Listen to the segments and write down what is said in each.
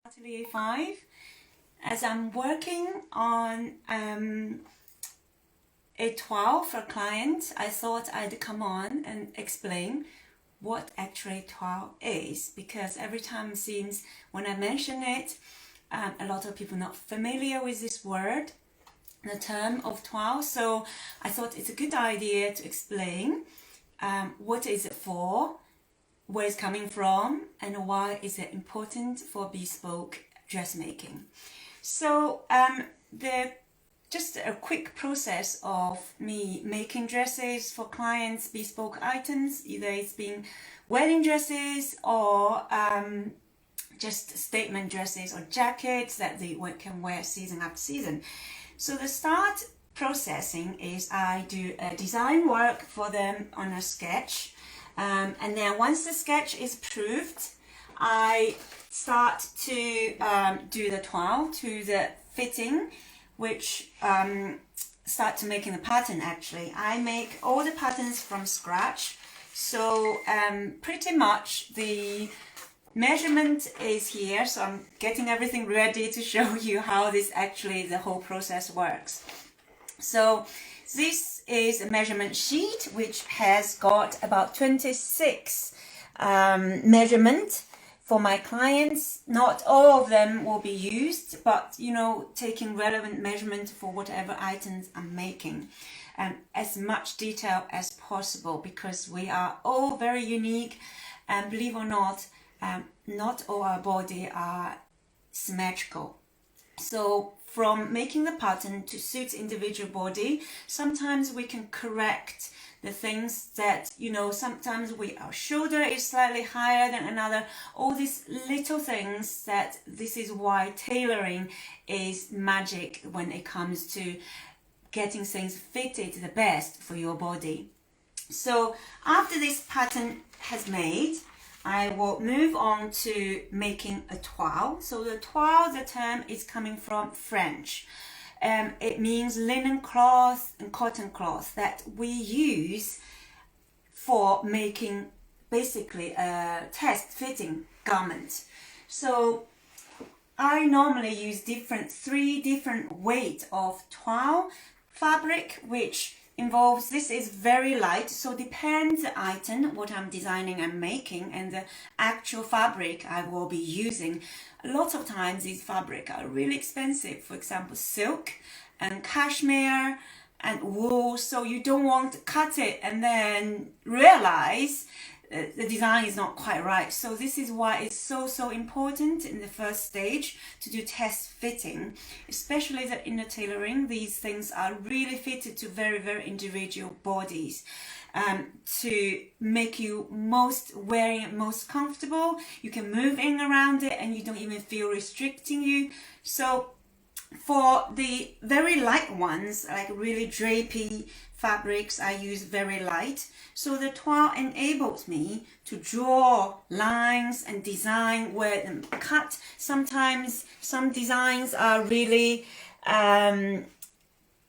Atelier 5. As I'm working on a toile for a client, I thought I'd come on and explain what actually toile is, because every time it seems when I mention it, a lot of people not familiar with this word, the term of toile. So I thought it's a good idea to explain what is it for, where it's coming from, and why is it important for bespoke dressmaking. So just a quick process of me making dresses for clients, bespoke items, either it's been wedding dresses or just statement dresses or jackets that they can wear season after season. So the start processing is I do a design work for them on a sketch, and then once the sketch is approved, I start to do the toile, to the fitting, which start to making the pattern. Actually, I make all the patterns from scratch, so pretty much the measurement is here, so I'm getting everything ready to show you how this actually the whole process works. So this is a measurement sheet which has got about 26 measurement for my clients. Not all of them will be used, but taking relevant measurement for whatever items I'm making, and as much detail as possible, because we are all very unique, and believe it or not, not all our body are symmetrical. So from making the pattern to suit individual body, sometimes we can correct the things that, sometimes our shoulder is slightly higher than another, all these little things. That this is why tailoring is magic when it comes to getting things fitted the best for your body. So after this pattern has made, I will move on to making a toile. So the toile, the term is coming from French. It means linen cloth and cotton cloth that we use for making basically a test fitting garment. So I normally use three different weight of toile fabric, which involves, this is very light, so depends the item, what I'm designing and making, and the actual fabric I will be using. A lot of times these fabric are really expensive, for example silk and cashmere and wool, so you don't want to cut it and then realize the design is not quite right. So this is why it's so important in the first stage to do test fitting, especially that in the tailoring these things are really fitted to very individual bodies, to make you wearing it most comfortable. You can move in around it and you don't even feel restricting you. So for the very light ones, like really drapey fabrics, I use very light. So the toile enables me to draw lines and design where them cut. Sometimes some designs are really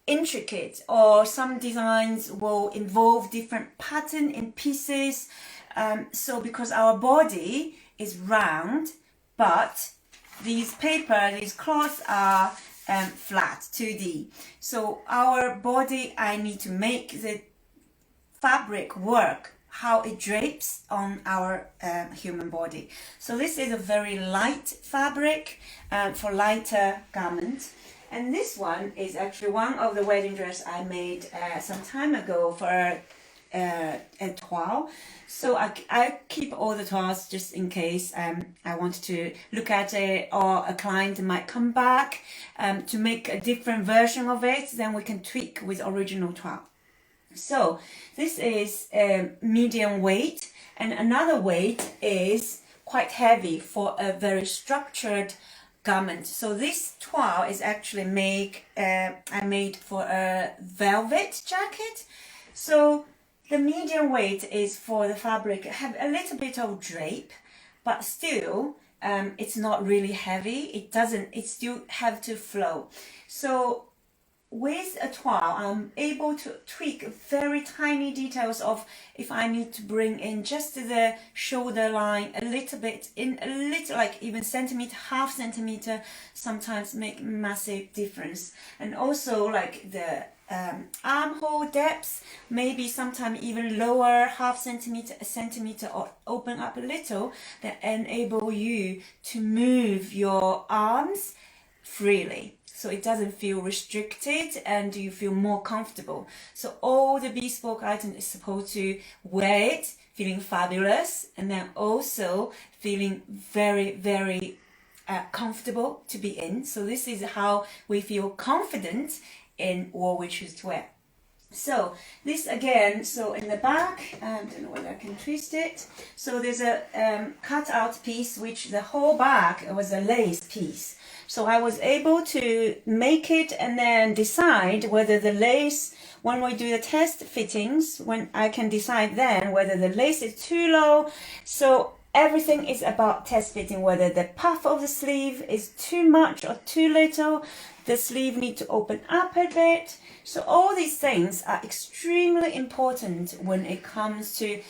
intricate, or some designs will involve different pattern in pieces. So because our body is round, but these cloths are flat, 2D. So our body, I need to make the fabric work, how it drapes on our human body. So this is a very light fabric for lighter garment. And this one is actually one of the wedding dress I made some time ago for a toile. So I keep all the toiles just in case I want to look at it, or a client might come back to make a different version of it, then we can tweak with original toile. So this is medium weight, and another weight is quite heavy for a very structured garment. So this toile is actually I made for a velvet jacket. So the medium weight is for the fabric have a little bit of drape, but still it's not really heavy. It still have to flow. So with a toile, I'm able to tweak very tiny details of if I need to bring in just the shoulder line a little bit, in a little, like even centimeter, half centimeter, sometimes make massive difference. And also like the armhole depth, maybe sometimes even lower, half centimeter, a centimeter, or open up a little, that enable you to move your arms freely. So it doesn't feel restricted and you feel more comfortable. So all the bespoke item is supposed to wear it feeling fabulous, and then also feeling very, very comfortable to be in. So this is how we feel confident in what we choose to wear. So this again, so in the back, I don't know whether I can twist it. So there's a cut out piece, which the whole back was a lace piece. So I was able to make it and then decide whether the lace, when we do the test fittings, when I can decide then whether the lace is too low. So everything is about test fitting, whether the puff of the sleeve is too much or too little. The sleeve needs to open up a bit. So all these things are extremely important when it comes to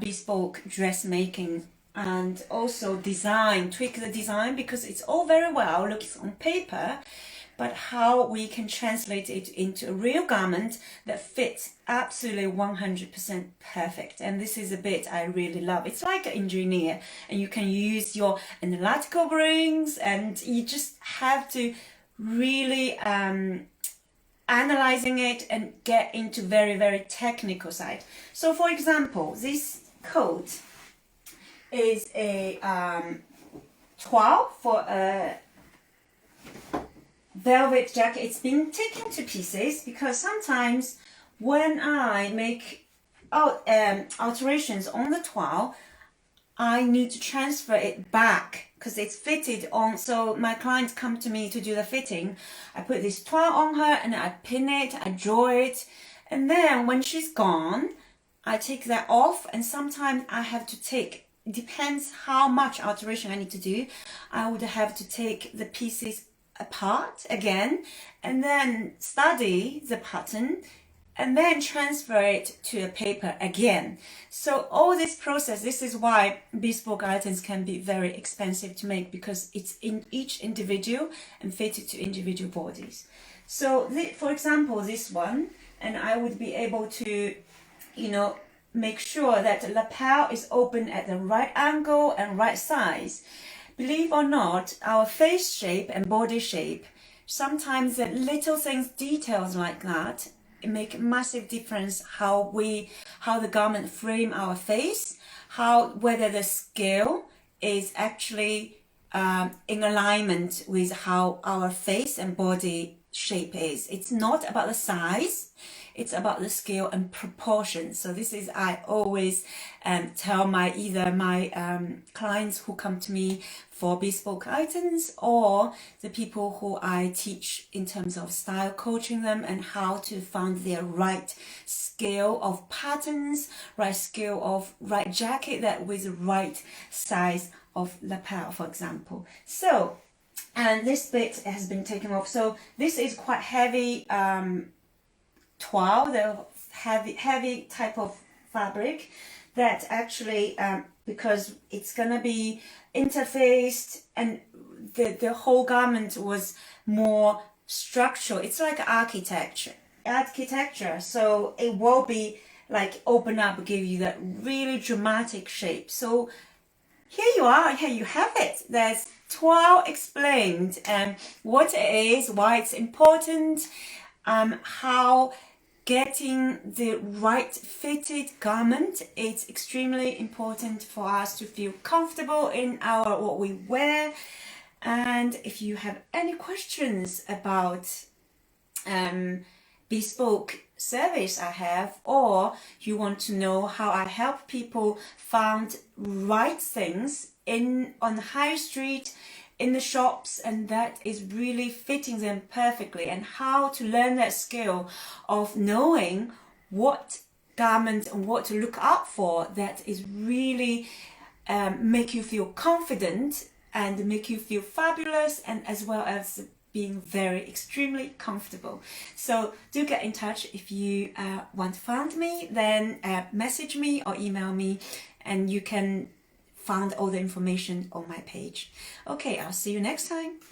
bespoke dressmaking. And also design, tweak the design, because it's all very well looks on paper, but how we can translate it into a real garment that fits absolutely 100% perfect. And this is a bit I really love. It's like an engineer, and you can use your analytical brains, and you just have to really analyzing it and get into very, very technical side. So for example, this coat is a toile for a velvet jacket. It's been taken to pieces because sometimes when I make alterations on the toile, I need to transfer it back because it's fitted on. So my clients come to me to do the fitting. I put this toile on her and I pin it, I draw it, and then when she's gone, I take that off, and sometimes I have to take, depends how much alteration I need to do, I would have to take the pieces apart again and then study the pattern and then transfer it to a paper again. So all this process, this is why bespoke items can be very expensive to make, because it's in each individual and fitted to individual bodies. So for example, this one, and I would be able to, make sure that the lapel is open at the right angle and right size. Believe or not, our face shape and body shape, sometimes the little things, details like that, it make a massive difference how the garment frame our face, whether the scale is actually in alignment with how our face and body shape is. It's not about the size, it's about the scale and proportion. So this is, I always tell either my clients who come to me for bespoke items, or the people who I teach in terms of style, coaching them and how to find their right scale of patterns, right scale of right jacket that with the right size of lapel, for example. So, and this bit has been taken off. So this is quite heavy toile, the heavy type of fabric that actually, because it's gonna be interfaced, and the whole garment was more structural. It's like architecture. So it will be like open up, give you that really dramatic shape. So here you are, here you have it. There's toile explained, and what it is, why it's important, how getting the right fitted garment, it's extremely important for us to feel comfortable in what we wear. And if you have any questions about bespoke service I have, or you want to know how I help people find right things on the high street, in the shops, and that is really fitting them perfectly, and how to learn that skill of knowing what garment and what to look out for, that is really make you feel confident and make you feel fabulous, and as well as being very extremely comfortable. So do get in touch if you want to find me, then message me or email me, and you can find all the information on my page. Okay, I'll see you next time. Bye.